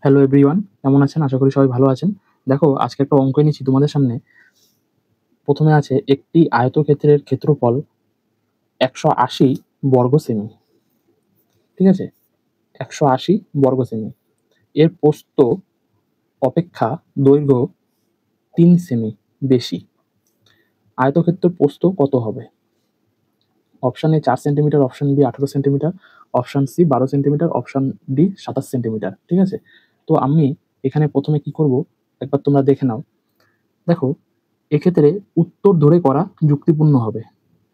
Hello everyone, কেমন আছেন? আশা করি সবাই ভালো আছেন। দেখো, আজকে একটা অঙ্ক এনেছি তোমাদের সামনে। প্রথমে আছে একটি আয়তক্ষেত্রের ক্ষেত্রফল ১৮০ বর্গ সেমি। ঠিক আছে? ১৮০ বর্গ সেমি। এর প্রস্থ অপেক্ষা দৈর্ঘ্য ৩ সেমি বেশি। আয়তক্ষেত্রের প্রস্থ কত হবে? Option A ৪ centimetre, option B ১৮ centimetre, option C ১২ centimetre, option D ২৭ centimetre. ঠিক আছে? তো আমি এখানে প্রথমে কি করব, একবার তোমরা দেখে নাও। দেখো, এক্ষেত্রে উত্তর ধরে করা যুক্তিপূর্ণ হবে।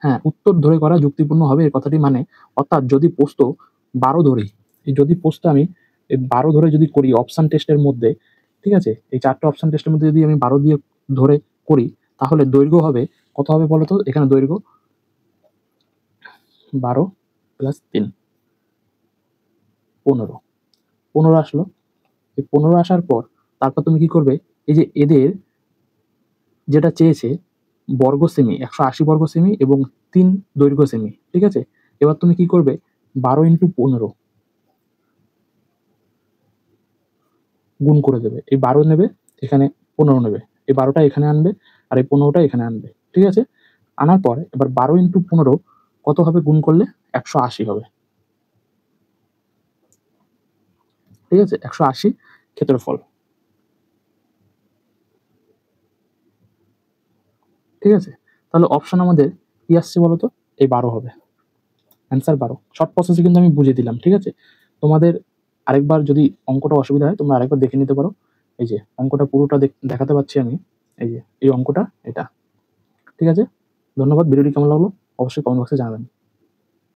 হ্যাঁ, উত্তর ধরে করা যুক্তিপূর্ণ হবে এর কথাটি মানে, অর্থাৎ যদি প্রস্থ ১২ ধরি, যদি প্রস্থ আমি ১২ ধরে যদি করি অপশন টেস্টের মধ্যে, ঠিক আছে? এই ৪ টা অপশন টেস্টের মধ্যে যদি আমি ১২ দিয়ে ধরে করি, তাহলে দৈর্ঘ্য হবে কত হবে বলো তো? এখানে দৈর্ঘ্য ১২ প্লাস ৩ ১৫। ১৫ আসলো। এই ১৫ আসার পর তারপর তুমি কি করবে? এই যে এদের যেটা চেয়েছে বর্গ সেমি, ১৮০ বর্গ সেমি এবং ৩ দৈর্ঘ্য সেমি। ঠিক আছে? এবার তুমি কি করবে? ১২ ইন্টু ১৫ গুণ করে দেবে। এই ১২ নেবে, এখানে ১৫ নেবে। এই ১২ টা এখানে আনবে আর এই ১৫ টা এখানে আনবে। ঠিক আছে? আনার পর এবার ১২ ইন্টু ১৫ কত হবে গুণ করলে? ১৮০ হবে। ঠিক আছে? ১৮০ ক্ষেত্রফল। ঠিক আছে? তাহলে অপশন আমাদের কি আসছে বলো তো? এই ১২ হবে। অ্যান্সার ১২। শর্ট প্রসেসে কিন্তু আমি বুঝিয়ে দিলাম। ঠিক আছে? তোমাদের আরেকবার যদি অঙ্কটা অসুবিধা হয় তোমরা আরেকবার দেখে নিতে পারো। এই যে অঙ্কটা পুরোটা দেখাতে পাচ্ছি আমি। এই যে এই অঙ্কটা এটা। ঠিক আছে? ধন্যবাদ। ভিডিওটি কেমন লাগলো অবশ্যই কমেন্ট বক্সে জানাবেন।